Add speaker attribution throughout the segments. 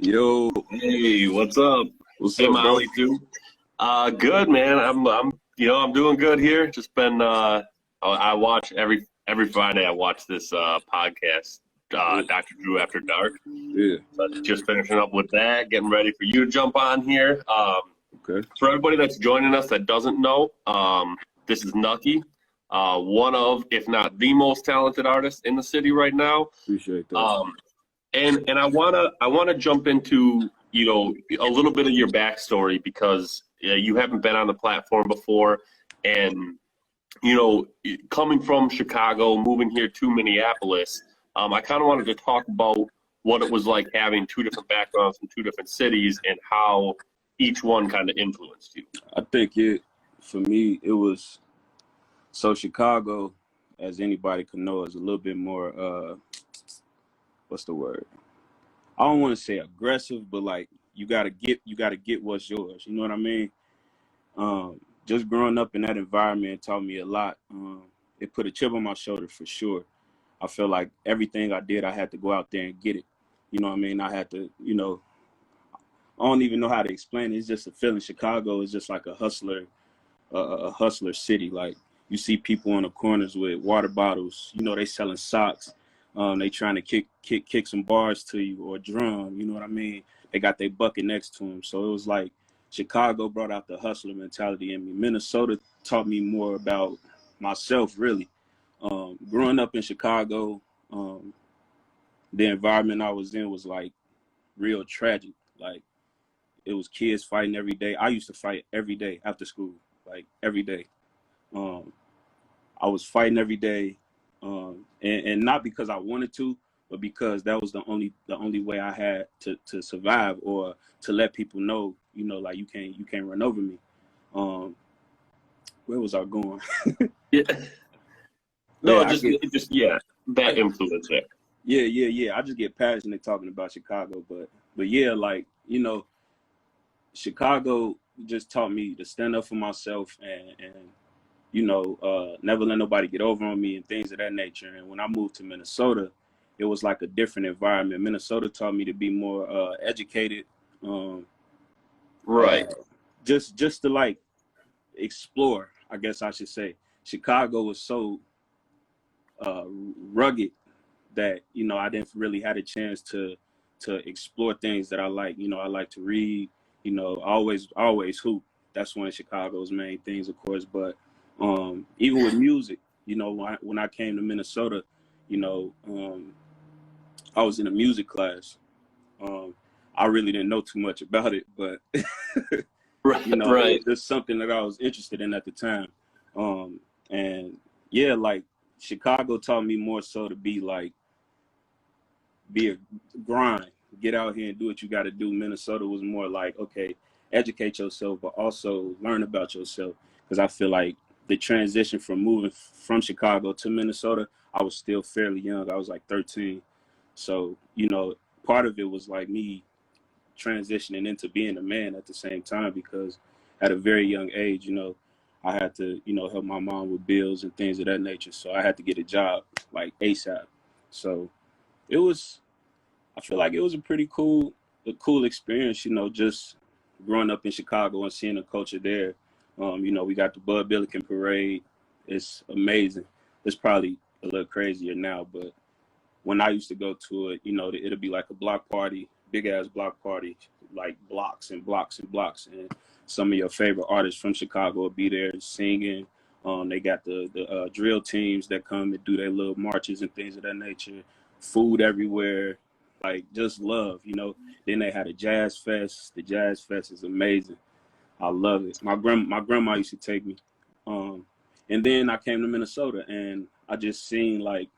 Speaker 1: Yo,
Speaker 2: Hey, what's up?
Speaker 1: what's
Speaker 2: Hey,
Speaker 1: up, bro?
Speaker 2: Molly, too. Good, man. I'm doing good here. Just been, I watch every Friday. I watch this podcast, Dr. Drew After Dark.
Speaker 1: Yeah,
Speaker 2: So just finishing up with that, getting ready for you to jump on here.
Speaker 1: okay.
Speaker 2: For everybody that's joining us that doesn't know, this is Knucky, one of, if not the most talented artist in the city right now.
Speaker 1: Appreciate that.
Speaker 2: And I wanna jump into a little bit of your backstory because you haven't been on the platform before, and coming from Chicago, moving here to Minneapolis, I kind of wanted to talk about what it was like having two different backgrounds from two different cities and how each one kind of influenced you.
Speaker 1: I think for me, it was, so Chicago, as anybody can know, is a little bit more, what's the word? I don't want to say aggressive, but like you gotta get what's yours. You know what I mean? Just growing up in that environment taught me a lot. It put a chip on my shoulder for sure. I feel like everything I did, I had to go out there and get it. You know what I mean? I had to, I don't even know how to explain it. It's just a feeling. Chicago is just like a hustler city. Like you see people on the corners with water bottles. They selling socks. They trying to kick some bars to you or drum. You know what I mean? They got their bucket next to them. So it was like Chicago brought out the hustler mentality in me. Minnesota taught me more about myself, really. Growing up in Chicago, the environment I was in was like real tragic. Like it was kids fighting every day. I used to fight every day after school, like every day. I was fighting every day, and not because I wanted to, but because that was the only way I had to survive or to let people know, like you can't run over me. Where was I going?
Speaker 2: Yeah. No,
Speaker 1: Yeah,
Speaker 2: that influence there.
Speaker 1: yeah. I just get passionate talking about Chicago, but yeah, like Chicago just taught me to stand up for myself and never let nobody get over on me and things of that nature. And when I moved to Minnesota, it was like a different environment. Minnesota taught me to be more educated,
Speaker 2: Right.
Speaker 1: just to like explore, I guess I should say. Chicago was so rugged that I didn't really had a chance to explore things that I like. I like to read. I always hoop. That's one of Chicago's main things, of course. But even with music, when I came to Minnesota, I was in a music class. I really didn't know too much about it, but
Speaker 2: Right.
Speaker 1: it
Speaker 2: Right.
Speaker 1: was just something that I was interested in at the time. And yeah, like Chicago taught me more so to be a grind, get out here and do what you got to do. Minnesota was more like, okay, educate yourself, but also learn about yourself. Because I feel like the transition from moving from Chicago to Minnesota, I was still fairly young. I was like 13. So, part of it was like me transitioning into being a man at the same time, because at a very young age, I had to, help my mom with bills and things of that nature. So I had to get a job like ASAP. So I feel like it was a cool experience, just growing up in Chicago and seeing the culture there. We got the Bud Billiken Parade. It's amazing. It's probably a little crazier now, but when I used to go to it, it'll be like a block party, big ass block party, like blocks and blocks and blocks. And some of your favorite artists from Chicago will be there singing. They got the drill teams that come and do their little marches and things of that nature. Food everywhere, like just love, Then they had a jazz fest. The jazz fest is amazing. I love it. My grandma used to take me. And then I came to Minnesota and I just seen like,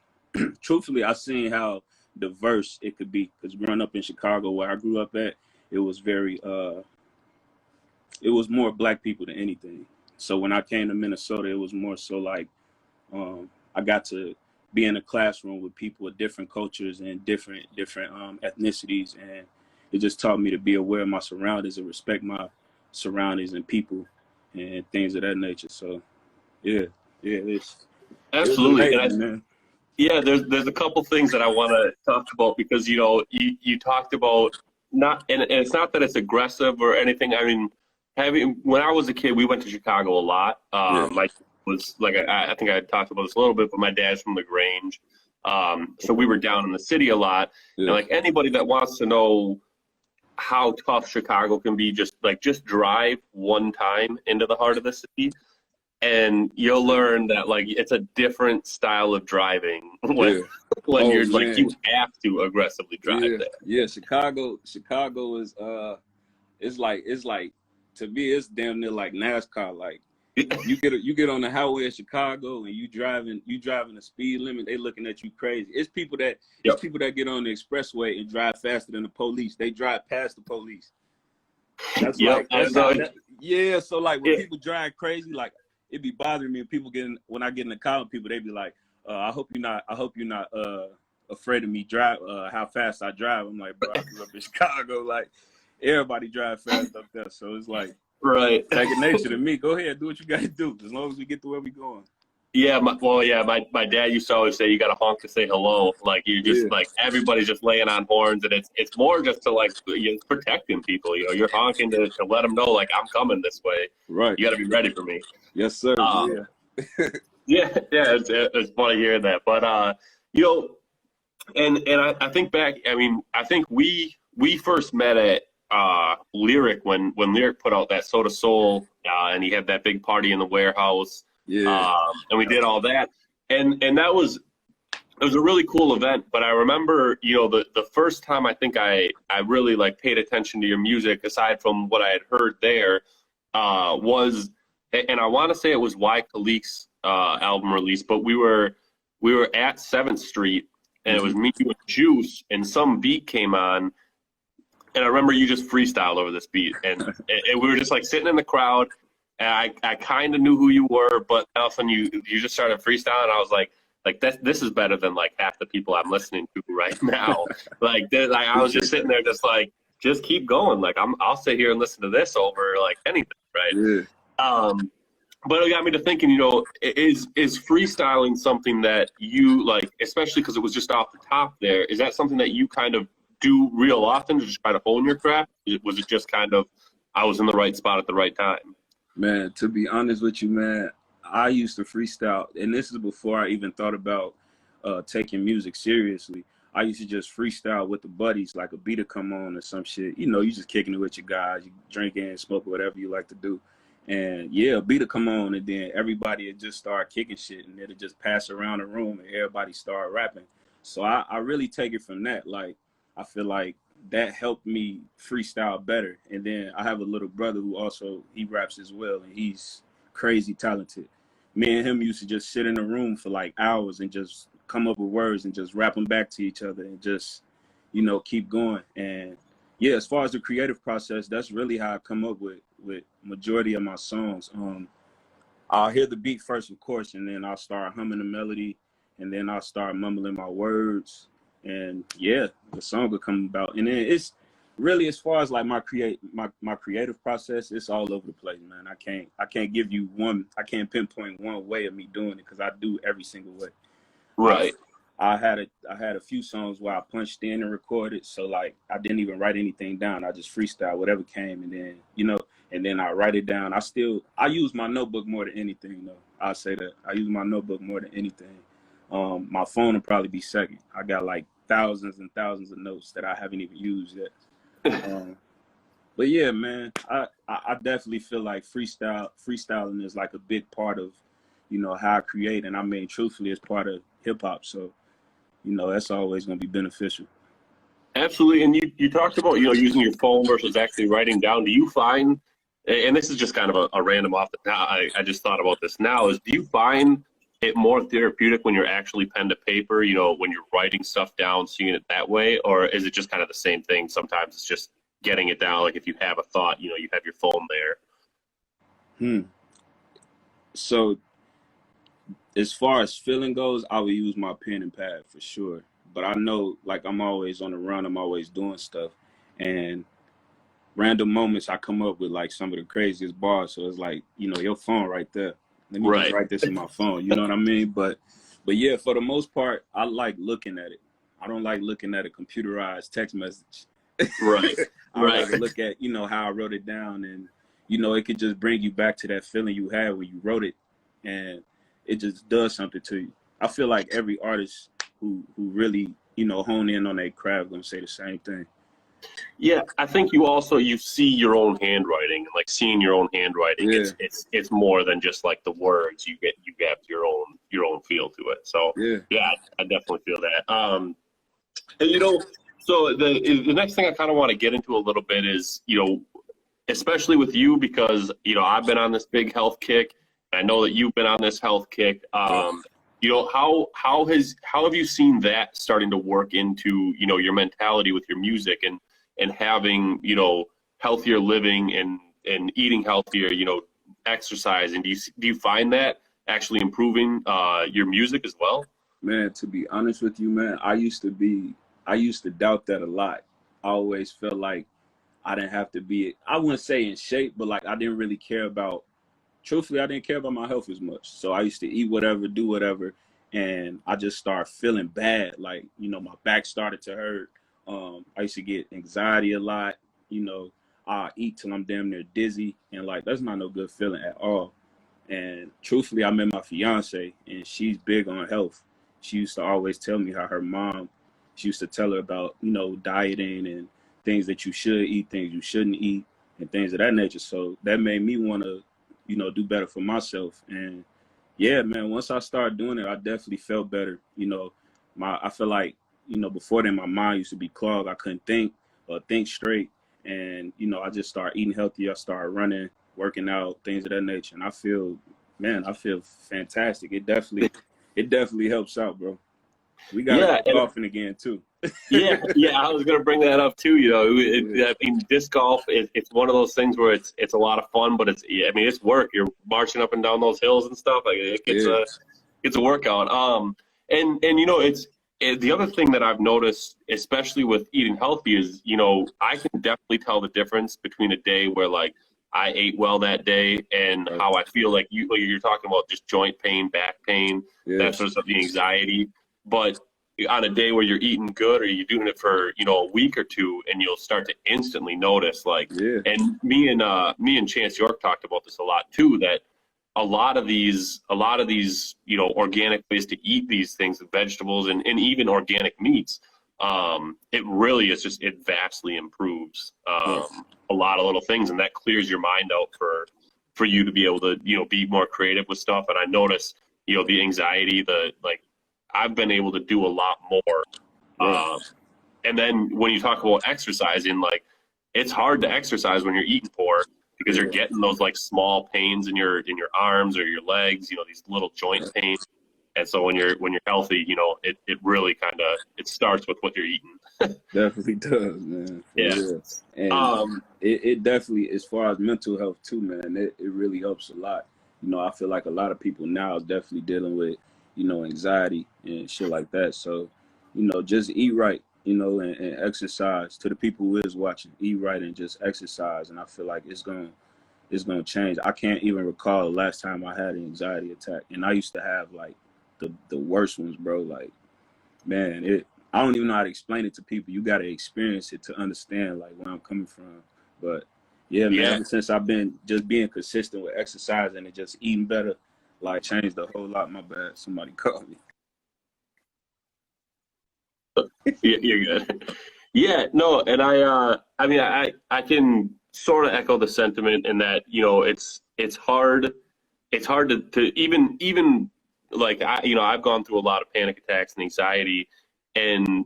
Speaker 1: truthfully, I seen how diverse it could be. Because growing up in Chicago, where I grew up at, it was it was more black people than anything. So when I came to Minnesota, it was more so like I got to be in a classroom with people of different cultures and different ethnicities, and it just taught me to be aware of my surroundings and respect my surroundings and people and things of that nature. So yeah, it was
Speaker 2: Absolutely.
Speaker 1: amazing, man.
Speaker 2: Yeah, there's a couple things that I want to talk about because you talked about and it's not that it's aggressive or anything. I mean, when I was a kid, we went to Chicago a lot.
Speaker 1: Yeah.
Speaker 2: My was like I think I talked about this a little bit, but my dad's from LaGrange, so we were down in the city a lot.
Speaker 1: Yeah.
Speaker 2: And like anybody that wants to know how tough Chicago can be, just drive one time into the heart of the city, and you'll learn that like it's a different style of driving when you're like you have to aggressively drive there.
Speaker 1: Yeah, Chicago is it's like to me it's damn near like NASCAR. Like you get on the highway in Chicago and you driving the speed limit, they looking at you crazy. It's people that get on the expressway and drive faster than the police. They drive past the police. That's so like when people drive crazy, like it be bothering me when I get in the car with people, they be like, I hope you're not afraid of me drive how fast I drive. I'm like, bro, I grew up in Chicago, like everybody drive fast up there. So it's like second nature to me. Go ahead, do what you gotta do, as long as we get to where we going.
Speaker 2: Yeah, my dad used to always say you got to honk to say hello. Like you just like everybody's just laying on horns, and it's more just to like you're protecting people. You know, you're honking to let them know like I'm coming this way.
Speaker 1: Right.
Speaker 2: You got to be ready for me.
Speaker 1: Yes, sir.
Speaker 2: It's funny hearing that, but you know, and I think back. I mean, I think we first met at Lyric when Lyric put out that Soda Soul, and he had that big party in the warehouse. Yeah, and we did all that, and it was a really cool event. But I remember, you know, the first time I think I really like paid attention to your music, aside from what I had heard there, was, and I want to say it was Y Khalik's album release, but we were at 7th Street, and it was me and Juice, and some beat came on, and I remember you just freestyled over this beat, and we were just like sitting in the crowd. And I kind of knew who you were, but all of a sudden you just started freestyling. And I was like this is better than like half the people I'm listening to right now. I was just sitting there, just keep going. Like I'll sit here and listen to this over like anything, right? Yeah. But it got me to thinking, you know, is freestyling something that you like, especially because it was just off the top there? Is that something that you kind of do real often to just try to hone your craft? Was it just kind of I was in the right spot at the right time?
Speaker 1: Man, to be honest with you, man, I used to freestyle, and this is before I even thought about taking music seriously. I used to just freestyle with the buddies, like a beat to come on or some shit. You know, you just kicking it with your guys, you drinking, smoking, whatever you like to do. And yeah, a beat to come on, and then everybody would just start kicking shit, and it'll just pass around the room, and everybody start rapping. So I really take it from that. Like, I feel like that helped me freestyle better. And then I have a little brother who also, he raps as well, and he's crazy talented. Me and him used to just sit in a room for like hours and just come up with words and just rap them back to each other and just, you know, keep going. And yeah, as far as the creative process, that's really how I come up with majority of my songs. I'll hear the beat first, of course, and then I'll start humming the melody, and then I'll start mumbling my words. And yeah, the song will come about. And then it's really, as far as like my creative process, it's all over the place, man. I can't give you one, I can't pinpoint one way of me doing it, because I do every single way.
Speaker 2: Right.
Speaker 1: I had a few songs where I punched in and recorded, so like I didn't even write anything down. I just freestyle whatever came, and then, you know, and then I write it down. I use my notebook more than anything, though. I'll say that. I use my notebook more than anything. My phone will probably be second. I got like thousands and thousands of notes that I haven't even used yet. But yeah, man, I definitely feel like freestyling is like a big part of, you know, how I create. And I mean, truthfully, it's part of hip hop. So, you know, that's always going to be beneficial.
Speaker 2: Absolutely. And you talked about, you know, using your phone versus actually writing down. Do you find, and this is just kind of a random off the top, I just thought about this now, is do you find it more therapeutic when you're actually pen to paper, you know, when you're writing stuff down, seeing it that way? Or is it just kind of the same thing? Sometimes it's just getting it down. Like if you have a thought, you know, you have your phone there.
Speaker 1: So as far as feeling goes, I would use my pen and pad for sure. But I know, like, I'm always on the run. I'm always doing stuff. And random moments, I come up with, like, some of the craziest bars. So it's like, you know, your phone right there. Let me just write this in my phone. You know what I mean? But yeah, for the most part, I like looking at it. I don't like looking at a computerized text message.
Speaker 2: Right.
Speaker 1: I
Speaker 2: Right.
Speaker 1: rather look at, how I wrote it down, and, it could just bring you back to that feeling you had when you wrote it, and it just does something to you. I feel like every artist who really, hone in on their craft gonna say the same thing.
Speaker 2: Yeah, I think you see your own handwriting, and like seeing your own handwriting,
Speaker 1: Yeah,
Speaker 2: it's more than just like the words. You get your own feel to it. So
Speaker 1: yeah.
Speaker 2: yeah, I definitely feel that. And so the next thing I kind of want to get into a little bit is, especially with you, because I've been on this big health kick. I know that you've been on this health kick.
Speaker 1: Yeah.
Speaker 2: How have you seen that starting to work into your mentality with your music and having healthier living and eating healthier, exercising? Do you find that actually improving your music as well?
Speaker 1: Man, to be honest with you, man, I used to doubt that a lot. I always felt like I didn't have to be, I wouldn't say in shape, but like I didn't really care about, truthfully, I didn't care about my health as much. So I used to eat whatever, do whatever, and I just started feeling bad. Like, my back started to hurt. I used to get anxiety a lot. I eat till I'm damn near dizzy, and like that's not no good feeling at all. And truthfully, I met my fiance, and she's big on health. She used to always tell me how her mom, she used to tell her about, dieting and things that you should eat, things you shouldn't eat, and things of that nature. So that made me want to, do better for myself. And yeah, man, once I started doing it, I definitely felt better. I feel like, before then my mind used to be clogged. I couldn't think or think straight. And, I just started eating healthy. I started running, working out, things of that nature. And I feel fantastic. It definitely helps out, bro. We got to
Speaker 2: Yeah,
Speaker 1: go golfing again too.
Speaker 2: yeah. I was gonna bring that up too.
Speaker 1: Yeah,
Speaker 2: I mean, disc golf it's one of those things where it's a lot of fun, but it's work. You're marching up and down those hills and stuff. Like it gets
Speaker 1: yeah,
Speaker 2: a workout. And the other thing that I've noticed, especially with eating healthy, is I can definitely tell the difference between a day where like I ate well that day and how I feel like you're talking about just joint pain, back pain,
Speaker 1: yeah,
Speaker 2: that sort of stuff, the anxiety. But on a day where you're eating good or you're doing it for a week or two, and you'll start to instantly notice like,
Speaker 1: yeah,
Speaker 2: and me and Chance York talked about this a lot too, that a lot of these organic ways to eat these things, vegetables and even organic meats, it really is just, it vastly improves
Speaker 1: yeah,
Speaker 2: a lot of little things, and that clears your mind out for you to be able to be more creative with stuff. And I notice the anxiety, the like, I've been able to do a lot more.
Speaker 1: right,
Speaker 2: Um, and then when you talk about exercising, like it's hard to exercise when you're eating poor because you're
Speaker 1: yeah,
Speaker 2: getting those like small pains in your arms or your legs, these little joint pains. And so when you're healthy, it really kind of it starts with what you're eating.
Speaker 1: definitely does, man, for
Speaker 2: Yeah.
Speaker 1: real. And
Speaker 2: Um,
Speaker 1: it definitely, as far as mental health too, man, it really helps a lot. I feel like a lot of people now is definitely dealing with, anxiety and shit like that. So, just eat right, and exercise. To the people who is watching, eat right and just exercise, and I feel like it's gonna change. I can't even recall the last time I had an anxiety attack, and I used to have like the worst ones, bro. Like, man, I don't even know how to explain it to people. You got to experience it to understand like where I'm coming from. But yeah, man,
Speaker 2: yeah.
Speaker 1: ever since I've been just being consistent with exercising and just eating better, like changed a whole lot. My bad, somebody called me.
Speaker 2: You're good. Yeah, no, and I mean, I can sort of echo the sentiment in that, it's hard to even like I've gone through a lot of panic attacks and anxiety, and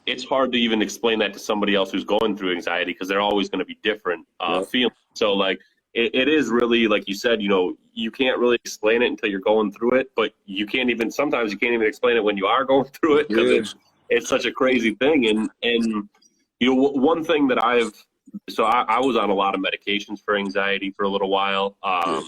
Speaker 2: it's hard to even explain that to somebody else who's going through anxiety because they're always going to be different
Speaker 1: Yep.
Speaker 2: feelings. So like it is really like you said, you can't really explain it until you're going through it, but sometimes you can't even explain it when you are going through it because
Speaker 1: Yeah.
Speaker 2: it's such a crazy thing. And one thing that I was on a lot of medications for anxiety for a little while.
Speaker 1: Yeah.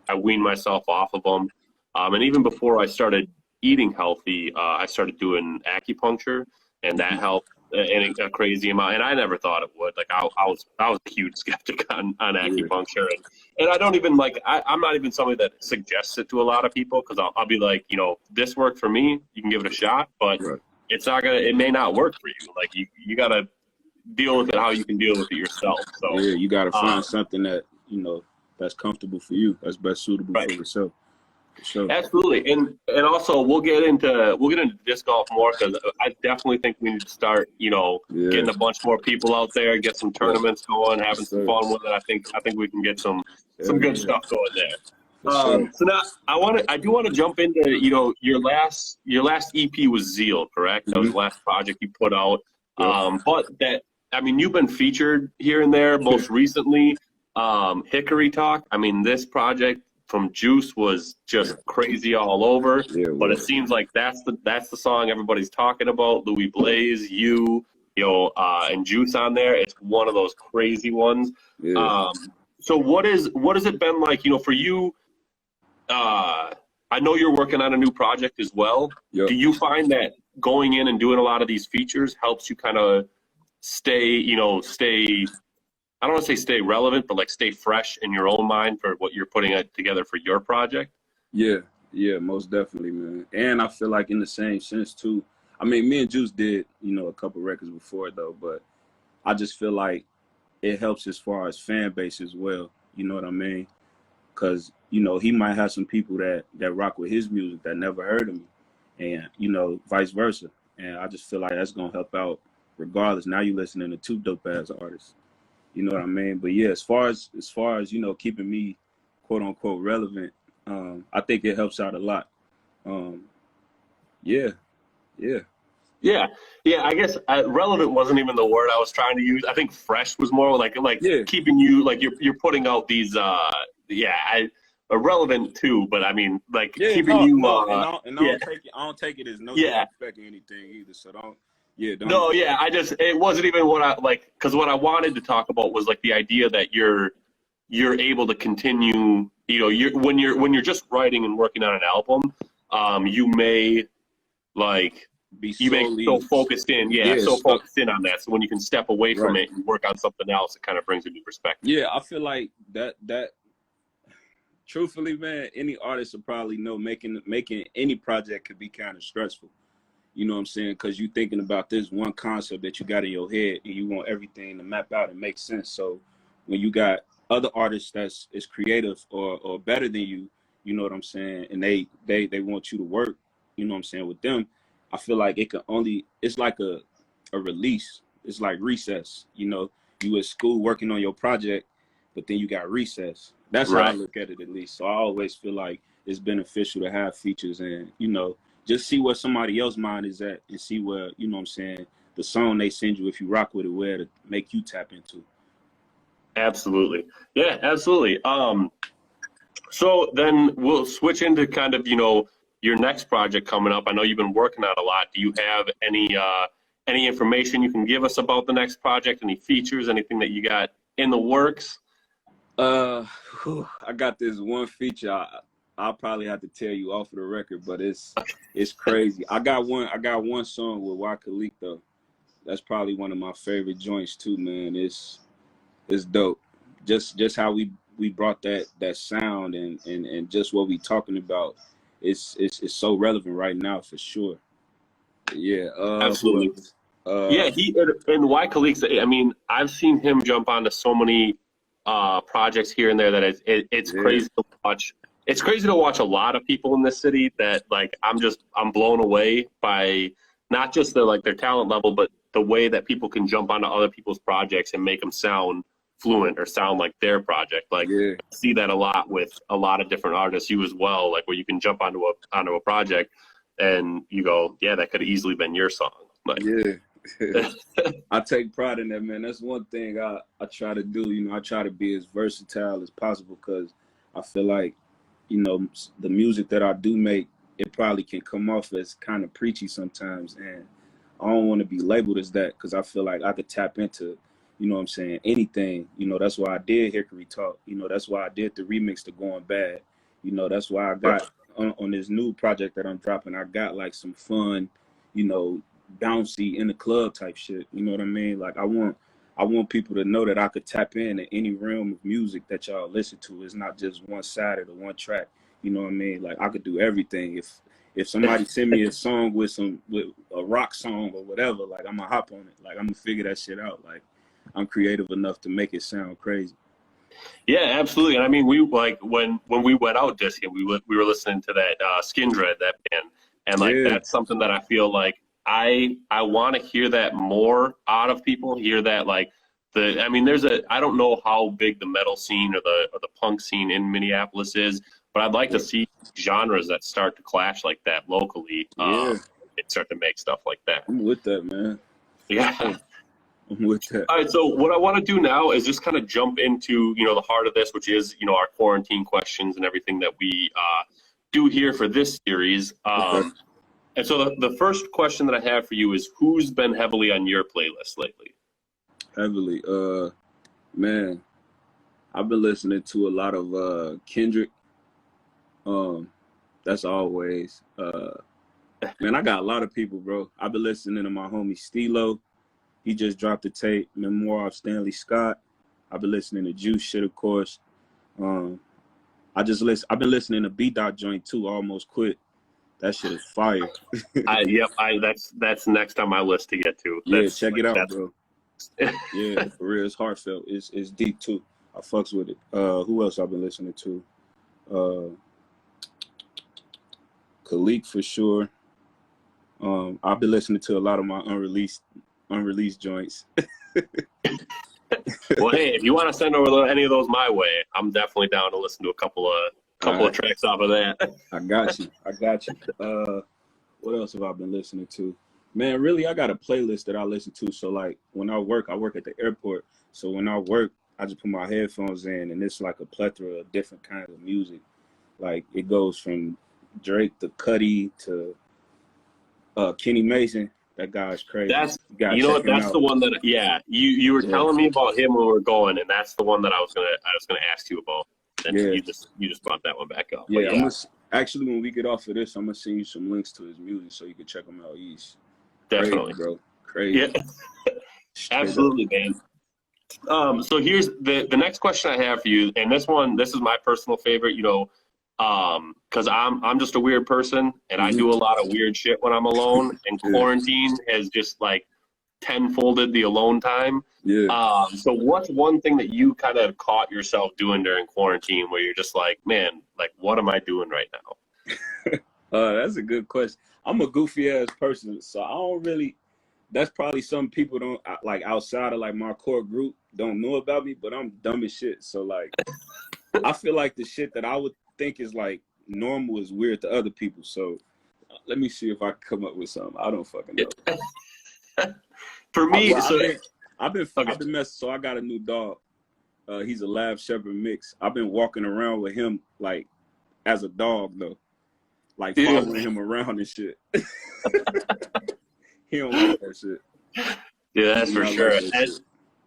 Speaker 2: I weaned myself off of them. And even before I started eating healthy, I started doing acupuncture, and that
Speaker 1: Mhm.
Speaker 2: helped in a crazy amount. And I never thought it would. Like I was a huge skeptic on
Speaker 1: Yeah.
Speaker 2: acupuncture, and I don't even like. I'm not even somebody that suggests it to a lot of people because I'll be like, this worked for me. You can give it a shot, but
Speaker 1: Right.
Speaker 2: it's not gonna. It may not work for you. Like you gotta deal with it how you can deal with it yourself. So
Speaker 1: yeah, you got to find something that, you know, that's comfortable for you, that's best suitable
Speaker 2: right.
Speaker 1: for yourself. For sure.
Speaker 2: Absolutely, and also we'll get into disc golf more, because I definitely think we need to start, you know,
Speaker 1: Yeah.
Speaker 2: getting a bunch more people out there, get some tournaments going, having some
Speaker 1: sure.
Speaker 2: fun with it. I think we can get some good stuff going there.
Speaker 1: For sure.
Speaker 2: So now I do want to jump into, you know, your last EP was Zeal, correct? That was the last project you put out.
Speaker 1: Yep.
Speaker 2: But that, I mean, you've been featured here and there. Most recently, Hickory Talk. I mean, this project from Juice was just crazy all over.
Speaker 1: Yeah,
Speaker 2: but it seems like that's the song everybody's talking about. Louis Blaze, you know, and Juice on there. It's one of those crazy ones.
Speaker 1: Yeah.
Speaker 2: So what has it been like, you know, for you? I know you're working on a new project as well.
Speaker 1: Yep.
Speaker 2: Do you find that going in and doing a lot of these features helps you kind of stay, I don't want to say stay relevant, but like stay fresh in your own mind for what you're putting together for your project?
Speaker 1: Yeah, most definitely, man. And I feel like in the same sense too. I mean, me and Juice did, you know, a couple records before though, but I just feel like it helps as far as fan base as well. You know what I mean? Because, you know, he might have some people that rock with his music that never heard of me, and, you know, vice versa. And I just feel like that's gonna help out regardless. Now you're listening to two dope ass artists. You know what I mean? But yeah, as far as you know, keeping me quote unquote relevant, I think it helps out a lot. Yeah.
Speaker 2: Yeah. I guess relevant wasn't even the word I was trying to use. I think fresh was more like keeping you, like you're putting out these relevant too. But I mean, like keeping you.
Speaker 1: I don't take it as no disrespect or anything either. So don't. Yeah. Don't.
Speaker 2: No. Yeah. It wasn't even what I like, because what I wanted to talk about was like the idea that you're able to continue. You know, when you're just writing and working on an album, you may like. You make so focused in, focused in on that. So when you can step away from it and work on something else, it kind of brings a new perspective.
Speaker 1: Yeah, I feel like that. Truthfully, man, any artist will probably know making any project could be kind of stressful. You know what I'm saying? Because you're thinking about this one concept that you got in your head, and you want everything to map out and make sense. So when you got other artists that's as creative or better than you, you know what I'm saying, and they want you to work, you know what I'm saying, with them. I feel like it's like a release. It's like recess. You know, you at school working on your project, but then you got recess. That's how I look at it, at least. So I always feel like it's beneficial to have features and, you know, just see where somebody else's mind is at and see where, you know what I'm saying, the song they send you, if you rock with it, where to make you tap into.
Speaker 2: Absolutely. Yeah, absolutely. So then we'll switch into kind of, you know, your next project coming up. I know you've been working on a lot. Do you have any information you can give us about the next project? Any features? Anything that you got in the works?
Speaker 1: I got this one feature. I'll probably have to tell you off of the record, but it's crazy. I got one song with Wakalik though. That's probably one of my favorite joints too, man. It's dope. Just how we brought that sound and just what we talking about. It's so relevant right now for sure. Yeah.
Speaker 2: Absolutely. Yeah, he and Wakalik. I mean, I've seen him jump onto so many projects here and there that it's crazy to watch. It's crazy to watch a lot of people in this city that like I'm blown away by not just their talent level, but the way that people can jump onto other people's projects and make them sound fluent or sound like their project. Like I see that a lot with a lot of different artists, you as well, like where you can jump onto a project and you go, yeah, that could have easily been your song. Like,
Speaker 1: I take pride in that, man. That's one thing I try to do. You know, I try to be as versatile as possible because I feel like, you know, the music that I do make, it probably can come off as kind of preachy sometimes, and I don't want to be labeled as that because I feel like I could tap into, you know what I'm saying, anything. You know, that's why I did Hickory Talk. You know, that's why I did the remix to Going Bad. You know, that's why I got on this new project that I'm dropping, I got like some fun, you know, bouncy in the club type shit. You know what I mean? Like I want people to know that I could tap into any realm of music that y'all listen to. It's not just one sided or one track. You know what I mean? Like I could do everything if somebody send me a song with a rock song or whatever, like I'm gonna hop on it. Like I'm gonna figure that shit out. Like I'm creative enough to make it sound crazy.
Speaker 2: Yeah, absolutely. And I mean, we like when we went out disking, we were listening to that Skin Dread, that band, and like
Speaker 1: Yeah.
Speaker 2: that's something that I feel like I want to hear that more out of people. Hear that like I mean, I don't know how big the metal scene or the punk scene in Minneapolis is, but I'd like to see genres that start to clash like that locally.
Speaker 1: Yeah.
Speaker 2: And start to make stuff like that.
Speaker 1: I'm with that, man.
Speaker 2: Yeah.
Speaker 1: I'm with that.
Speaker 2: All right, so what I want to do now is just kind of jump into, the heart of this, which is, our quarantine questions and everything that we do here for this series.
Speaker 1: Okay.
Speaker 2: And so the first question that I have for you is, who's been heavily on your playlist lately?
Speaker 1: Heavily. Man, I've been listening to a lot of Kendrick. That's always. Man, I got a lot of people, bro. I've been listening to my homie Stilo. He just dropped the tape, Memoir of Stanley Scott. I've been listening to Juice shit, of course. I've been listening to B-Dot joint too, Almost Quit. That shit is fire.
Speaker 2: That's next on my list to get to.
Speaker 1: Yeah, check it out, bro. Yeah, for real, it's heartfelt. It's deep too. I fucks with it. Who else I've been listening to? Khalik for sure. I've been listening to a lot of my unreleased joints.
Speaker 2: Well, hey, if you want to send over any of those my way, I'm definitely down to listen to a couple of tracks off of that.
Speaker 1: I got you. What else have I been listening to? Man, really, I got a playlist that I listen to. So like when I work at the airport. So when I work, I just put my headphones in, and it's like a plethora of different kinds of music. Like it goes from Drake to Cudi to Kenny Mason. That guy's crazy.
Speaker 2: That's the one that you were telling me about him when we were going, and that's the one that I was gonna ask you about. And you just brought that one back up.
Speaker 1: Yeah, actually when we get off of this, I'm gonna send you some links to his music so you can check him out. He's
Speaker 2: definitely,
Speaker 1: crazy, bro. Crazy.
Speaker 2: Yeah. Absolutely, man. So here's the next question I have for you, and this is my personal favorite. Because I'm just a weird person, and I do a lot of weird shit when I'm alone, and quarantine has just like tenfolded the alone time.
Speaker 1: Yeah.
Speaker 2: So what's one thing that you kind of caught yourself doing during quarantine where you're just like, man, like what am I doing right now?
Speaker 1: That's a good question. I'm a goofy ass person, so I don't really. That's probably some people don't like outside of like my core group don't know about me, but I'm dumb as shit. So like, I feel like the shit that I would think is like normal is weird to other people. So let me see if I can come up with something. I don't fucking know.
Speaker 2: For me,
Speaker 1: I've been messing. So I got a new dog. He's a Lab Shepherd mix. I've been walking around with him like as a dog though, like following him around and shit. He don't like that shit.
Speaker 2: Yeah, that's for sure.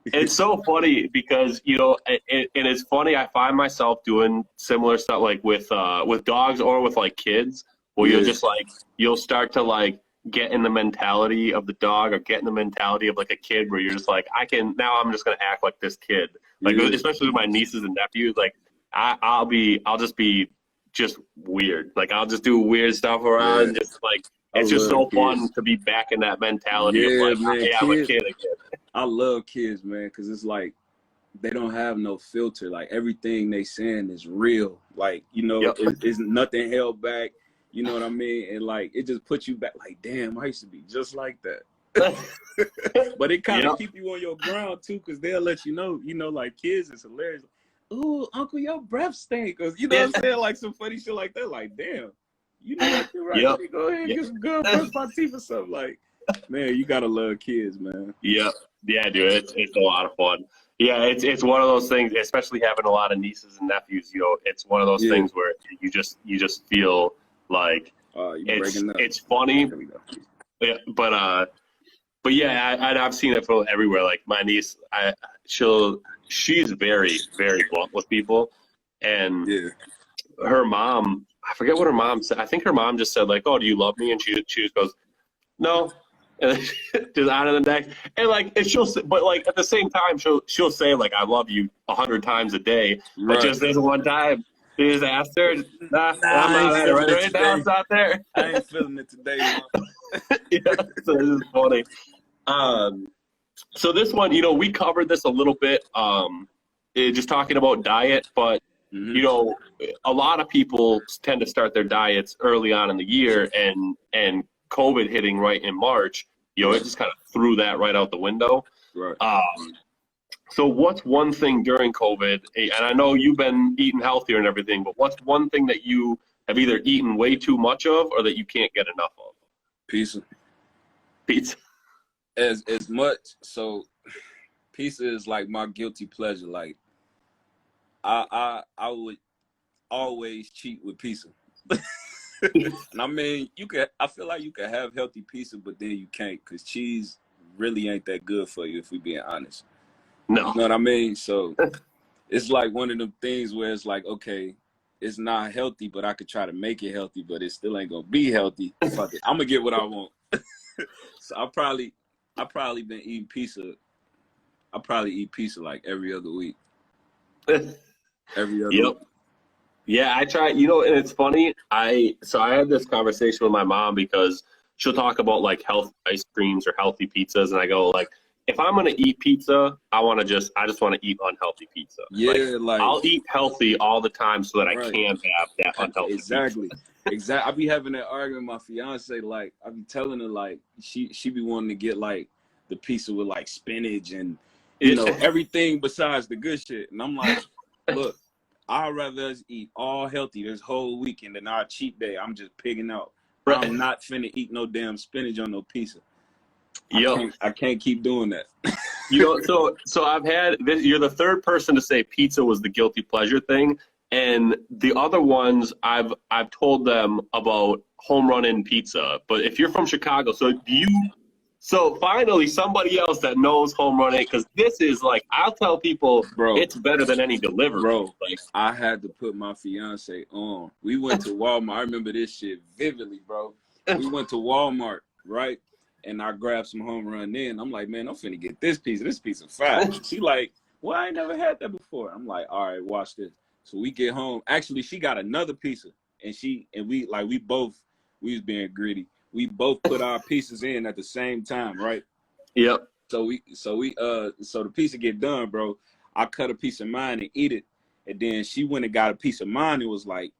Speaker 2: It's so funny because and it's funny. I find myself doing similar stuff like with dogs or with like kids, where you'll start to like get in the mentality of the dog or get in the mentality of like a kid, where you're just like, I'm just gonna act like this kid, like especially with my nieces and nephews. Like I'll just be weird. Like I'll just do weird stuff around, just like. It's just so fun to be back in that mentality of like,
Speaker 1: man,
Speaker 2: hey, I'm a kid again.
Speaker 1: I love kids, man, because it's like they don't have no filter. Like everything they saying is real. Like, it's nothing held back. You know what I mean? And like it just puts you back like, damn, I used to be just like that. But it kind of keep you on your ground too, because they'll let you know, like kids is hilarious. Ooh, uncle, your breath stink. Cause you know what I'm saying? Like some funny shit like that. Like, damn. You know what you're right. Let me go ahead and get some good brush my teeth or something. Like, man, you gotta love kids, man.
Speaker 2: Yep. Yeah, dude, it's a lot of fun. Yeah, it's one of those things, especially having a lot of nieces and nephews, it's one of those things where you just feel like it's funny. Yeah, but yeah, I've seen it from everywhere. Like my niece, she's very, very blunt with people, and her mom, I forget what her mom said. I think her mom just said like, "Oh, do you love me?" And she just goes, "No," and just out of the next. And like, but like at the same time, she'll say like, "I love you" 100 times a day, but just this one time. You just asked her, nah,
Speaker 1: Nah,
Speaker 2: I'm
Speaker 1: I ain't
Speaker 2: not at it
Speaker 1: feeling it
Speaker 2: right now,
Speaker 1: today.
Speaker 2: it's not there.
Speaker 1: I ain't feeling it today, man.
Speaker 2: Yeah, so this is funny. So this one, we covered this a little bit, just talking about diet, but
Speaker 1: Mm-hmm.
Speaker 2: a lot of people tend to start their diets early on in the year, and COVID hitting right in March, it just kind of threw that right out the window.
Speaker 1: Right.
Speaker 2: So what's one thing during COVID, and I know you've been eating healthier and everything, but what's one thing that you have either eaten way too much of or that you can't get enough of?
Speaker 1: Pizza.
Speaker 2: Pizza.
Speaker 1: As much. So pizza is like my guilty pleasure. Like I would always cheat with pizza. And I mean, I feel like you can have healthy pizza, but then you can't, because cheese really ain't that good for you if we being honest.
Speaker 2: No.
Speaker 1: You know what I mean? So it's like one of them things where it's like, okay, it's not healthy, but I could try to make it healthy, but it still ain't gonna be healthy. Fuck it, I'm gonna get what I want. So I probably been eating pizza. I probably eat pizza like every other week. Every other
Speaker 2: Yep.
Speaker 1: week.
Speaker 2: Yeah, I try, and it's funny. I had this conversation with my mom because she'll talk about like healthy ice creams or healthy pizzas, and I go like, if I'm gonna eat pizza, I just want to eat unhealthy pizza.
Speaker 1: Yeah, like
Speaker 2: I'll eat healthy all the time so that I
Speaker 1: right.
Speaker 2: can't have that unhealthy
Speaker 1: Exactly.
Speaker 2: pizza.
Speaker 1: Exactly. I be having that argument with my fiance. Like I be telling her like she be wanting to get like the pizza with like spinach and everything besides the good shit. And I'm like, look, I'd rather us eat all healthy this whole weekend than our cheat day. I'm just pigging out.
Speaker 2: Right.
Speaker 1: I'm not finna eat no damn spinach on no pizza.
Speaker 2: Yep.
Speaker 1: I can't keep doing that.
Speaker 2: So I've had this, you're the third person to say pizza was the guilty pleasure thing, and the other ones I've told them about home run in pizza. But if you're from Chicago, so finally somebody else that knows home run in, because this is like, I'll tell people,
Speaker 1: Bro,
Speaker 2: it's better than any delivery.
Speaker 1: Bro,
Speaker 2: like
Speaker 1: I had to put my fiance on. We went to Walmart. I remember this shit vividly, bro. We went to Walmart, right? And I grabbed some home run in. I'm like, man, I'm finna get this pizza. This pizza fat. She like, well, I ain't never had that before. I'm like, all right, watch this. So we get home. Actually, she got another pizza, and we was being greedy. We both put our pieces in at the same time, right?
Speaker 2: Yep.
Speaker 1: So the pizza get done, bro. I cut a piece of mine and eat it, and then she went and got a piece of mine and was like,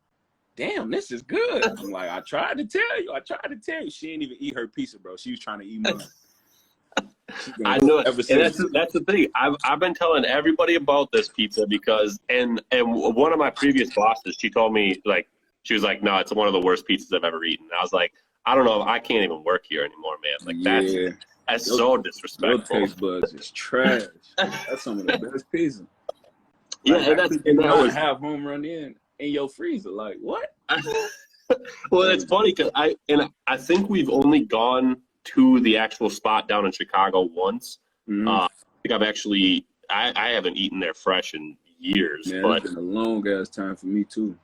Speaker 1: damn, this is good. I'm like, I tried to tell you. She didn't even eat her pizza, bro. She was trying to eat mine.
Speaker 2: I know it.
Speaker 1: Ever
Speaker 2: And
Speaker 1: since.
Speaker 2: that's the thing. I've been telling everybody about this pizza because and one of my previous bosses, she told me she was like, no, it's one of the worst pizzas I've ever eaten. And I was like, I don't know, I can't even work here anymore, man. Like that's so disrespectful.
Speaker 1: Your taste buds is trash. That's some of the best pizza.
Speaker 2: Like, yeah, and that was
Speaker 1: have home run in your freezer. Like what?
Speaker 2: Well, it's funny because I think we've only gone to the actual spot down in Chicago once.
Speaker 1: Mm-hmm.
Speaker 2: I think I haven't eaten there fresh in years.
Speaker 1: Man,
Speaker 2: but
Speaker 1: it's been a long ass time for me too.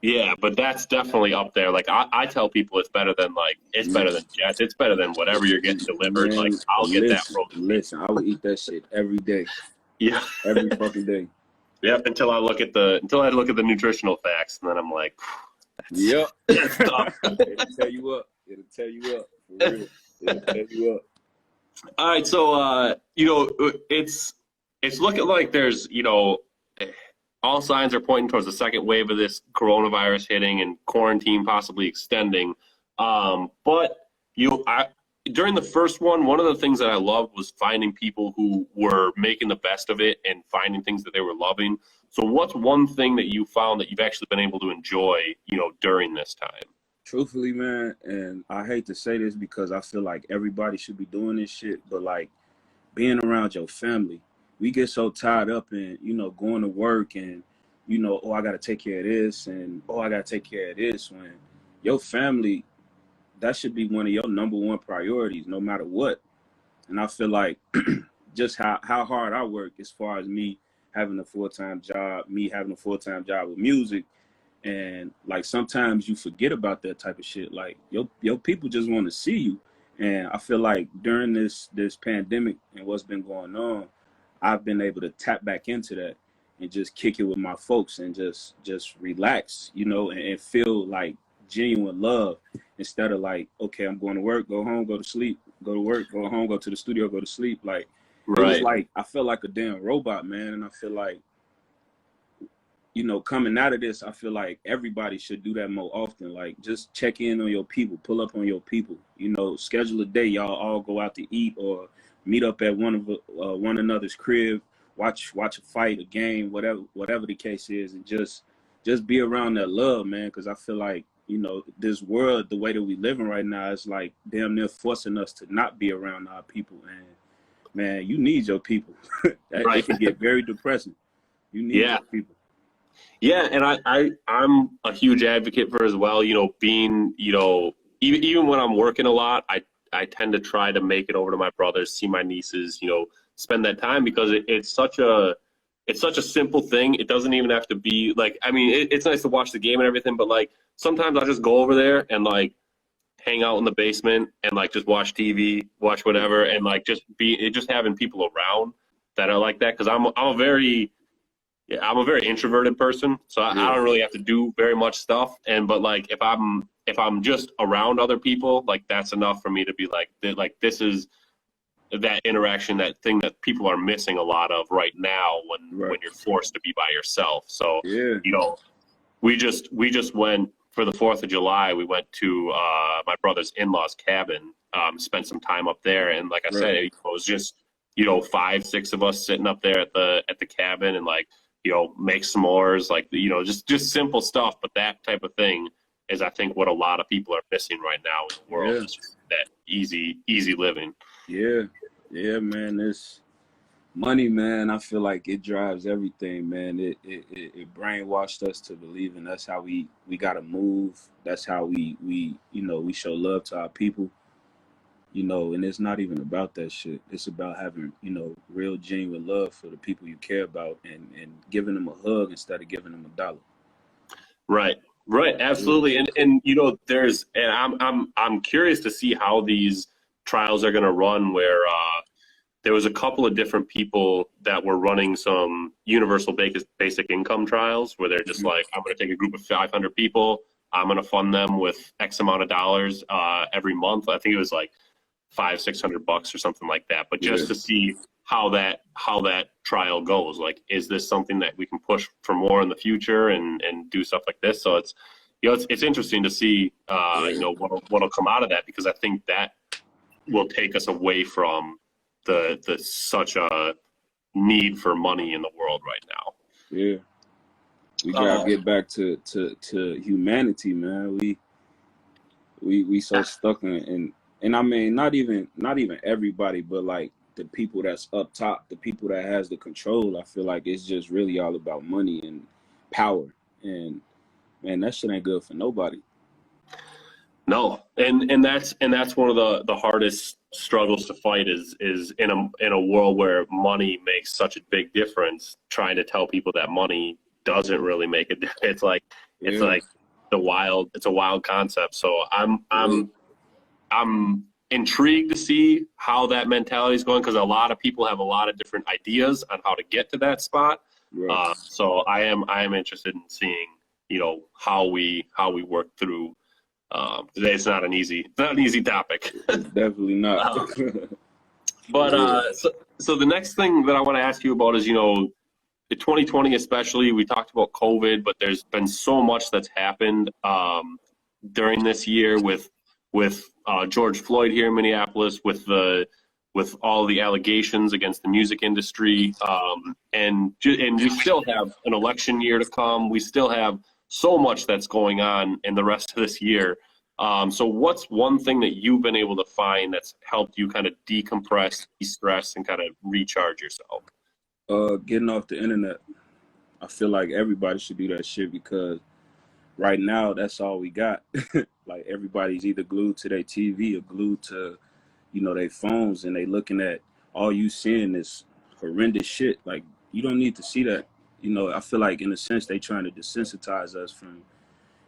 Speaker 2: Yeah, but that's definitely up there. Like I tell people it's better than it's better than Jets. It's better than whatever you're getting delivered.
Speaker 1: Man,
Speaker 2: like I'll get that frozen.
Speaker 1: Listen, I would eat that shit every day.
Speaker 2: Yeah.
Speaker 1: Every fucking day.
Speaker 2: Yep, until I look at the nutritional facts, and then I'm like,
Speaker 1: yep.
Speaker 2: That's tough.
Speaker 1: It'll tell you up. For real. It'll tell you up.
Speaker 2: All right, so it's looking like there's all signs are pointing towards the second wave of this coronavirus hitting and quarantine possibly extending. But during the first one of the things that I loved was finding people who were making the best of it and finding things that they were loving. So what's one thing that you found that you've actually been able to enjoy, during this time?
Speaker 1: Truthfully, man, and I hate to say this because I feel like everybody should be doing this shit, but like being around your family, we get so tied up in, going to work and, oh, I got to take care of this and, oh, I got to take care of this, when your family, that should be one of your number one priorities, no matter what. And I feel like just how hard I work as far as me having a full-time job with music. And like sometimes you forget about that type of shit. Like your people just want to see you. And I feel like during this pandemic and what's been going on, I've been able to tap back into that. and just kick it with my folks and just relax, you know, and feel like genuine love instead of like, okay, I'm going to work, go home, go to sleep, go to work, go home, go to the studio, go to sleep. Like, it was
Speaker 2: Right.
Speaker 1: like, I felt like a damn robot, man. And I feel like, you know, coming out of this, I feel like everybody should do that more often. Like, just check in on your people, pull up on your people. You know, schedule a day, y'all all go out to eat or meet up at one another's crib, watch a fight, a game, whatever the case is, and just be around that love, man. Because I feel like, you know, this world, the way that we living right now, is like damn near forcing us to not be around our people. And man, you need your people.
Speaker 2: Right.
Speaker 1: It can get very depressing. You need
Speaker 2: Yeah.
Speaker 1: your people.
Speaker 2: Yeah, and I'm a huge advocate for as well, you know, being, you know, even when I'm working a lot, I tend to try to make it over to my brothers, see my nieces, you know, spend that time because it's such a simple thing. It doesn't even have to be like, I mean, it's nice to watch the game and everything, but like sometimes I'll just go over there and like hang out in the basement and like just watch TV, watch whatever, and like just having people around that are like that because I'm a very introverted person, so I don't really have to do very much stuff. But like if I'm just around other people, like that's enough for me to be like this is that interaction, that thing that people are missing a lot of right now when you're forced to be by yourself. So
Speaker 1: Yeah.
Speaker 2: you know, we just went for the 4th of July. We went to my brother's in-laws cabin, spent some time up there, and like I said, it was just, you know, 5, 6 of us sitting up there at the cabin and like, you know, make s'mores, like, you know, just simple stuff. But that type of thing is, I think, what a lot of people are missing right now in the world. Is that easy living.
Speaker 1: Yeah, man. This money, man. I feel like it drives everything, man. It brainwashed us to believing that's how we gotta move. That's how we you know, we show love to our people. You know, and it's not even about that shit. It's about having, you know, real genuine love for the people you care about and giving them a hug instead of giving them a dollar.
Speaker 2: Right. Right. Absolutely. And you know, I'm curious to see how these trials are going to run where there was a couple of different people that were running some universal basic income trials where they're just like, I'm going to take a group of 500 people. I'm going to fund them with X amount of dollars every month. I think it was like $500-600 or something like that. But just to see how that trial goes, like, is this something that we can push for more in the future and do stuff like this? So it's, you know, it's interesting to see, you know, what'll come out of that, because I think that will take us away from the such a need for money in the world right now.
Speaker 1: Yeah, we gotta get back to humanity, man. We so stuck in and I mean, not even everybody, but like the people that's up top, the people that has the control. I feel like it's just really all about money and power, and man, that shit ain't good for nobody.
Speaker 2: No, and that's one of the hardest struggles to fight is in a world where money makes such a big difference. Trying to tell people that money doesn't really make a difference. It's like it's a wild concept. So I'm intrigued to see how that mentality is going, because a lot of people have a lot of different ideas on how to get to that spot. So I am interested in seeing, you know, how we work through. Today it's not an easy topic.
Speaker 1: It's definitely not.
Speaker 2: But so the next thing that I want to ask you about is, you know, the 2020 especially, we talked about COVID, but there's been so much that's happened during this year with George Floyd here in Minneapolis, with all the allegations against the music industry, and we still have an election year to come. We still have so much that's going on in the rest of this year. So what's one thing that you've been able to find that's helped you kind of decompress, de-stress, and kind of recharge yourself?
Speaker 1: Getting off the internet. I feel like everybody should do that shit, because right now that's all we got. Like, everybody's either glued to their TV or glued to, you know, their phones, and they looking at, all you seeing is horrendous shit. Like, you don't need to see that. You know, I feel like in a sense they trying to desensitize us from,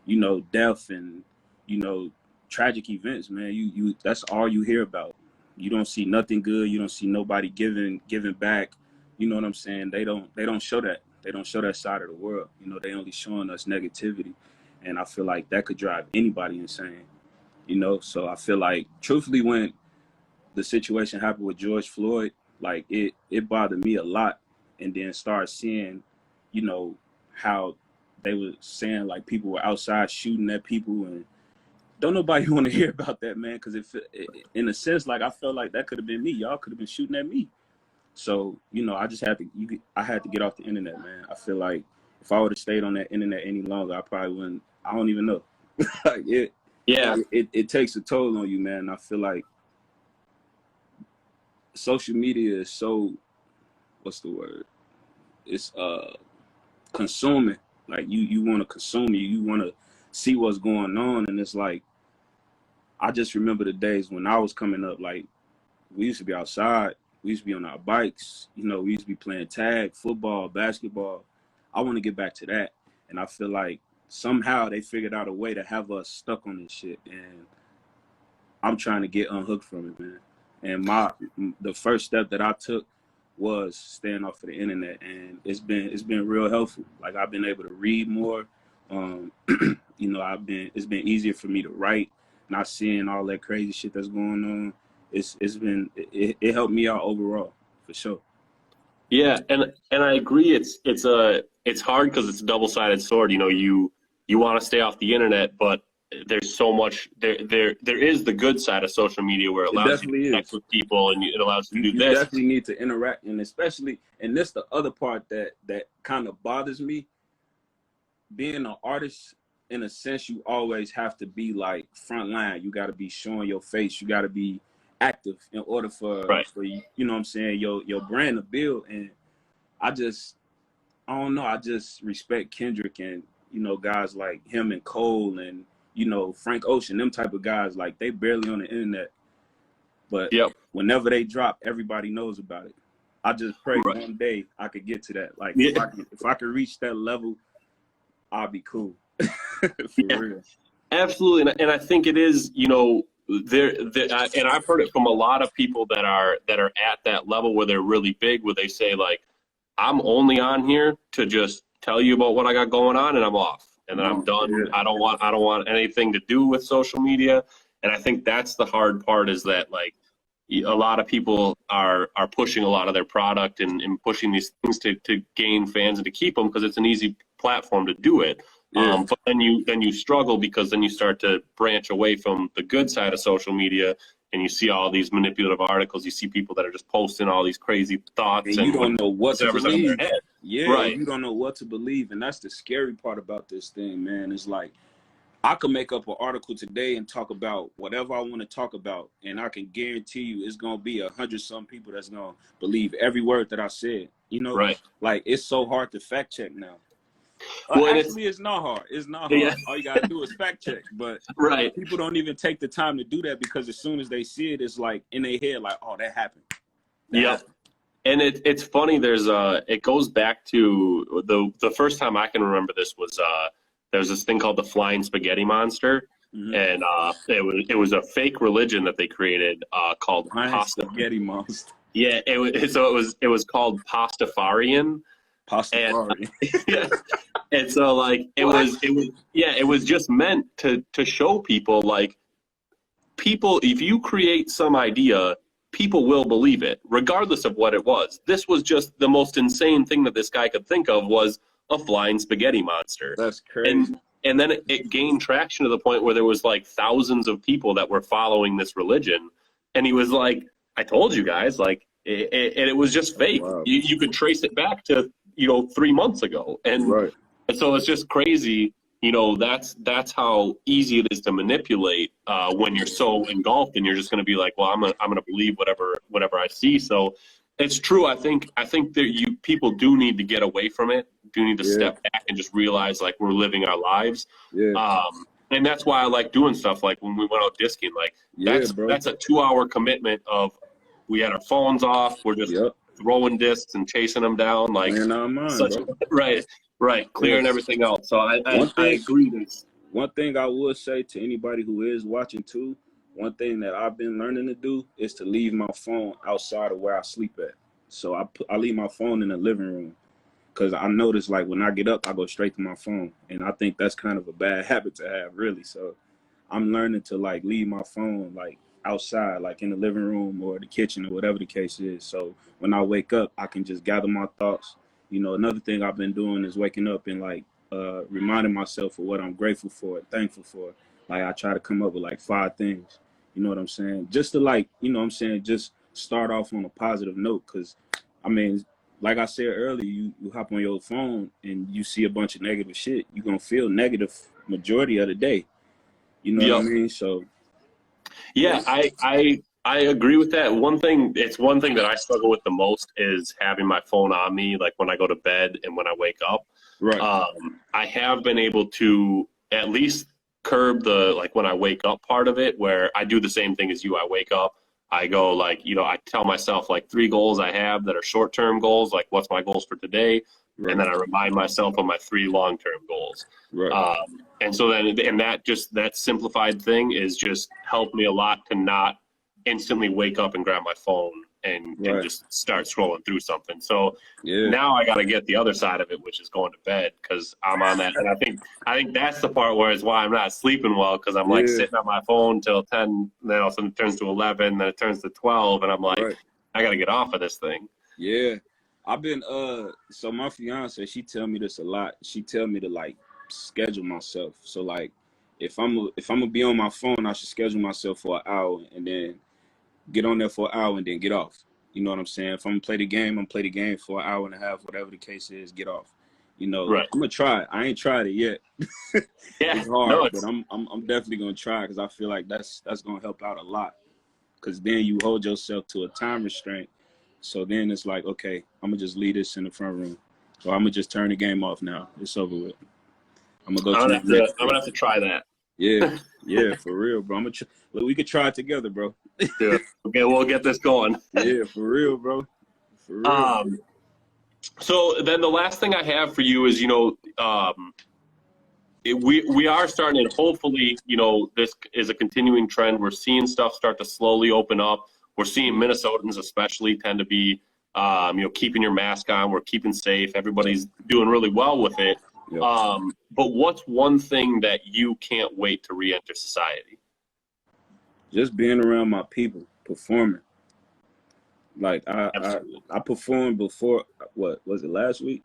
Speaker 1: you know, death and, you know, tragic events, man. You that's all you hear about. You don't see nothing good. You don't see nobody giving back. You know what I'm saying? They don't show that. They don't show that side of the world. You know, they only showing us negativity, and I feel like that could drive anybody insane. You know, so I feel like, truthfully, when the situation happened with George Floyd, like it bothered me a lot, and then started seeing, you know, how they were saying like people were outside shooting at people, and don't nobody want to hear about that, man, because in a sense, like I felt like that could have been me. Y'all could have been shooting at me. So, you know, I just had to I had to get off the internet, man. I feel like if I would have stayed on that internet any longer, I probably wouldn't. I don't even know. Like
Speaker 2: Yeah.
Speaker 1: it takes a toll on you, man. I feel like social media is so, what's the word? It's consuming. Like you want to consume you want to see what's going on, and it's like I just remember the days when I was coming up. Like we used to be outside, we used to be on our bikes, you know, we used to be playing tag, football, basketball. I want to get back to that, and I feel like somehow they figured out a way to have us stuck on this shit, and I'm trying to get unhooked from it, man. And the first step that I took was staying off of the internet, and it's been real helpful. Like I've been able to read more. You know, it's been easier for me to write, not seeing all that crazy shit that's going on. It helped me out overall, for sure.
Speaker 2: Yeah, and I agree. It's hard because it's a double-sided sword. You know, you want to stay off the internet, but there's so much there is the good side of social media where it allows you to connect with people, and it allows you to do this.
Speaker 1: You definitely need to interact, and especially, and this the other part that kind of bothers me. Being an artist, in a sense, you always have to be like front line. You got to be showing your face. You got to be active in order for you know what I'm saying, your brand to build. And I don't know, I just respect Kendrick and, you know, guys like him and Cole and, you know, Frank Ocean, them type of guys. Like they barely on the internet, but whenever they drop, everybody knows about it. I just pray one day I could get to that. Like if I could reach that level, I'll be cool. For real.
Speaker 2: Absolutely. And I think it is, you know, and I've heard it from a lot of people that are at that level where they're really big, where they say like, I'm only on here to just tell you about what I got going on, and I'm off, and then I'm done. Yeah. I don't want anything to do with social media. And I think that's the hard part, is that like a lot of people are pushing a lot of their product and pushing these things to gain fans and to keep them, because it's an easy platform to do it. Yeah. But then you struggle, because then you start to branch away from the good side of social media, and you see all these manipulative articles. You see people that are just posting all these crazy thoughts, and you don't know what to believe.
Speaker 1: Yeah, right. You don't know what to believe, and that's the scary part about this thing, man. It's like I could make up an article today and talk about whatever I want to talk about, and I can guarantee you it's gonna be 100-some people that's gonna believe every word that I said. You know,
Speaker 2: right?
Speaker 1: Like it's so hard to fact check now. Well, actually, it's not hard. It's not hard. Yeah. All you gotta do is fact check. But people don't even take the time to do that, because as soon as they see it, it's like in their head, like, oh, that happened.
Speaker 2: Yeah. And it's funny. There's it goes back to the first time I can remember this was there's this thing called the flying spaghetti monster, and it was a fake religion that they created called
Speaker 1: spaghetti monster.
Speaker 2: Yeah, it was called Pastafarian.
Speaker 1: Pastafarian.
Speaker 2: And so like it was just meant to show people, like, people, if you create some idea, people will believe it regardless of what it was. This was just the most insane thing that this guy could think of, was a flying spaghetti monster.
Speaker 1: That's crazy.
Speaker 2: And then it gained traction to the point where there was like thousands of people that were following this religion, and he was like, I told you guys, like, it was just fake. Wow. You could trace it back to 3 months ago, and so it's just crazy. That's how easy it is to manipulate when you're so engulfed, and you're just going to be like, well, I'm gonna believe whatever I see. So it's true. I think that people do need to get away from it. Do need to step back and just realize, like, we're living our lives. And that's why I like doing stuff like when we went out disking. Like that's a 2-hour commitment of, we had our phones off. We're just throwing discs and chasing them down, like clearing everything out. So I agree.
Speaker 1: One thing I would say to anybody who is watching too, one thing that I've been learning to do is to leave my phone outside of where I sleep at. So I leave my phone in the living room, because I notice like when I get up, I go straight to my phone, and I think that's kind of a bad habit to have, really. So I'm learning to like leave my phone like outside, like in the living room or the kitchen or whatever the case is. So when I wake up, I can just gather my thoughts. You know, another thing I've been doing is waking up and like reminding myself of what I'm grateful for and thankful for. Like I try to come up with like 5 things. You know what I'm saying? Just to like, you know what I'm saying, just start off on a positive note. Cause I mean, like I said earlier, you hop on your phone and you see a bunch of negative shit. You're gonna feel negative majority of the day. You know what I
Speaker 2: Yep.
Speaker 1: mean? So
Speaker 2: Yeah,
Speaker 1: yes.
Speaker 2: I agree with that. It's one thing that I struggle with the most is having my phone on me, like when I go to bed and when I wake up.
Speaker 1: Right.
Speaker 2: I have been able to at least curb the like when I wake up part of it, where I do the same thing as you. I wake up, I go like, I tell myself like 3 goals I have that are short-term goals, like what's my goals for today, and
Speaker 1: Right.
Speaker 2: then I remind myself of my 3 long-term goals.
Speaker 1: Right.
Speaker 2: And so then, and that simplified thing is just helped me a lot to not instantly wake up and grab my phone and
Speaker 1: Right.
Speaker 2: just start scrolling through something. So
Speaker 1: Yeah.
Speaker 2: now I got to get the other side of it, which is going to bed because I'm on that. And I think that's the part where is why I'm not sleeping well, because I'm like
Speaker 1: Yeah.
Speaker 2: sitting on my phone till 10, then all of a sudden it turns to 11, then it turns to 12, and I'm like,
Speaker 1: Right.
Speaker 2: I got to get off of this thing.
Speaker 1: Yeah. I've been so my fiance, she tell me this a lot. She tell me to like schedule myself. So like if I'm gonna be on my phone, I should schedule myself for an hour and then get on there for an hour and then get off. You know what I'm saying? If I'm gonna play the game, I'm gonna play the game for an hour and a half, whatever the case is, get off. You know,
Speaker 2: Right.
Speaker 1: I'm gonna try it. I ain't tried it yet.
Speaker 2: Yeah.
Speaker 1: It's
Speaker 2: No,
Speaker 1: hard, but
Speaker 2: it's
Speaker 1: I'm definitely gonna try because I feel like that's gonna help out a lot. Because then you hold yourself to a time restraint. So then it's like, okay, I'm gonna just leave this in the front room, or I'm gonna just turn the game off now. It's over with. I'm gonna go to the next
Speaker 2: I'm
Speaker 1: thing.
Speaker 2: gonna have to try that.
Speaker 1: Yeah, yeah, for real, bro. Look, we could try it together, bro.
Speaker 2: Yeah. Okay, we'll get this going.
Speaker 1: Yeah, for real, bro. For real.
Speaker 2: Um, so then the last thing I have for you is, we are starting, and hopefully, this is a continuing trend. We're seeing stuff start to slowly open up. We're seeing Minnesotans especially tend to be, keeping your mask on. We're keeping safe. Everybody's doing really well with it.
Speaker 1: Yep.
Speaker 2: But what's one thing that you can't wait to re-enter society?
Speaker 1: Just being around my people, performing. Like
Speaker 2: Absolutely.
Speaker 1: I performed before. What was it, last week?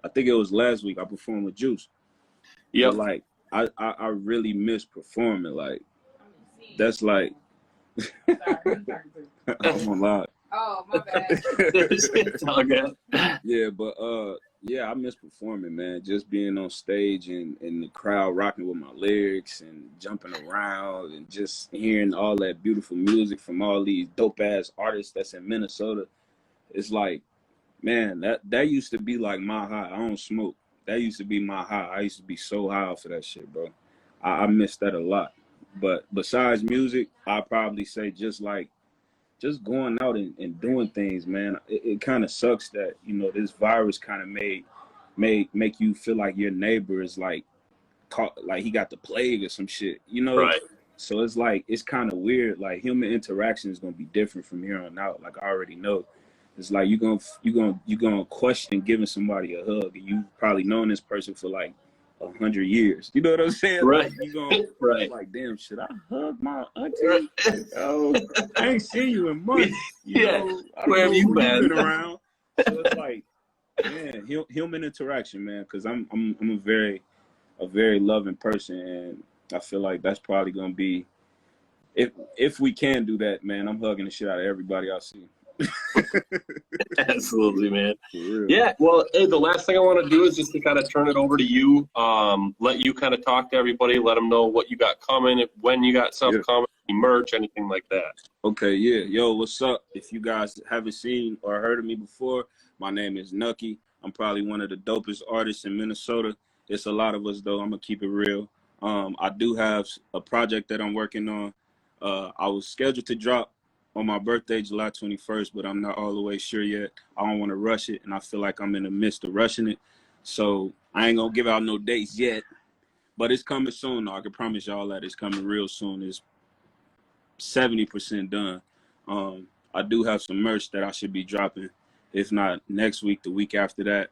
Speaker 1: I think it was last week. I performed with Juice. But
Speaker 2: Yep.
Speaker 1: like I really miss performing. Like that's like I'm on live.
Speaker 3: Oh, my bad.
Speaker 2: It's all good.
Speaker 1: Yeah, but yeah, I miss performing, man. Just being on stage and the crowd rocking with my lyrics and jumping around and just hearing all that beautiful music from all these dope ass artists that's in Minnesota. It's like, man, that used to be like my high. I don't smoke. That used to be my high. I used to be so high for that shit, bro. I miss that a lot. But besides music, I probably say just going out and doing things, man. It kind of sucks that this virus kind of make you feel like your neighbor is like caught, like he got the plague or some shit,
Speaker 2: Right.
Speaker 1: So it's like it's kind of weird. Like human interaction is gonna be different from here on out. Like I already know. It's like you gonna question giving somebody a hug, and you probably known this person for like 100 years. You know what I'm saying?
Speaker 2: Right.
Speaker 1: Like you gonna
Speaker 2: Right.
Speaker 1: like, damn, should I hug my auntie? Like, oh, I ain't seen you in months.
Speaker 2: Yeah.
Speaker 1: I don't
Speaker 2: Where
Speaker 1: know
Speaker 2: have you
Speaker 1: who
Speaker 2: been?
Speaker 1: you been around. So it's like, man, human interaction, man. Because I'm a very loving person, and I feel like that's probably gonna be if we can do that, man. I'm hugging the shit out of everybody I see.
Speaker 2: Absolutely, man.
Speaker 1: For real.
Speaker 2: Yeah, well, hey, the last thing I want to do is just to kind of turn it over to you, let you kind of talk to everybody, let them know what you got coming, when you got stuff
Speaker 1: Yeah.
Speaker 2: coming, merch, anything like that.
Speaker 1: Okay, yeah. Yo, what's up? If you guys haven't seen or heard of me before, my name is Knucky. I'm probably one of the dopest artists in Minnesota. It's a lot of us, though. I'm going to keep it real. I do have a project that I'm working on. I was scheduled to drop on my birthday, July 21st, but I'm not all the way sure yet. I don't want to rush it, and I feel like I'm in the midst of rushing it. So I ain't going to give out no dates yet, but it's coming soon, though. I can promise y'all that it's coming real soon. It's 70% done. I do have some merch that I should be dropping, if not next week, the week after that.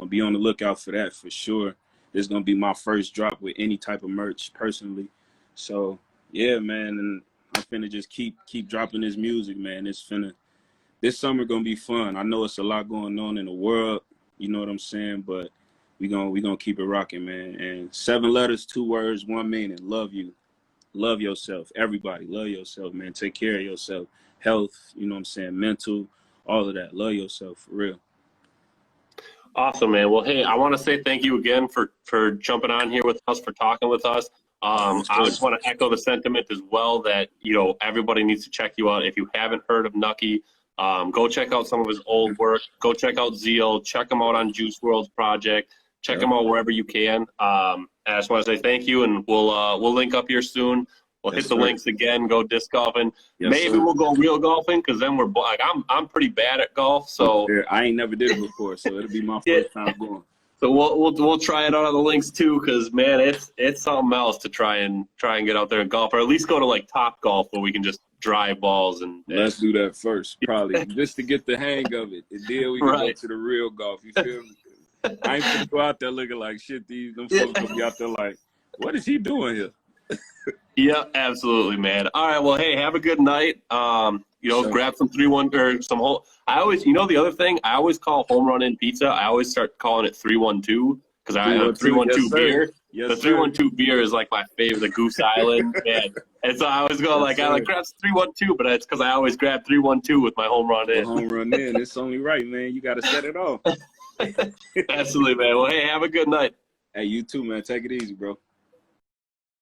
Speaker 1: Be on the lookout for that for sure. This is gonna be my first drop with any type of merch personally. So yeah, man, and I'm finna just keep dropping this music, man. This summer gonna be fun. I know it's a lot going on in the world, you know what I'm saying, but we gonna keep it rocking, man. And 7 letters, 2 words, 1 meaning. Love you. Love yourself. Everybody, love yourself, man. Take care of yourself. Health, you know what I'm saying, mental, all of that. Love yourself for real.
Speaker 2: Awesome, man. Well, hey, I want to say thank you again for jumping on here with us, for talking with us. I just want to echo the sentiment as well that, you know, everybody needs to check you out. If you haven't heard of Knucky, go check out some of his old work. Go check out Zeal. Check him out on Juice WRLD's project. Check him out wherever you can. And I just want to say thank you, and we'll link up here soon. We'll hit the links again. Go disc golfing. Maybe we'll go real golfing, because then we're like I'm pretty bad at golf, so
Speaker 1: I ain't never did it before, so it'll be my first time going.
Speaker 2: So we'll try it out on the links too, because man, it's something else to try and get out there and golf, or at least go to like Top Golf where we can just drive balls and.
Speaker 1: Let's do that first, probably just to get the hang of it, and then we can go to the real golf. You feel me? I ain't gonna go out there looking like shit. Them folks gonna be out there like, what is he doing here?
Speaker 2: Yeah, absolutely, man. All right, well, hey, have a good night. You know, grab some 3-1 or some whole. I always, you know, the other thing, I always call home run in pizza. I always start calling it 312 because I have 312 beer. The 312 beer is like my favorite, the Goose Island, man. And so I always go I grab 312, but it's because I always grab 312 with my home run in.
Speaker 1: Home run in, it's only right, man. You got to set it off.
Speaker 2: Absolutely, man. Well, hey, have a good night.
Speaker 1: Hey, you too, man. Take it easy, bro.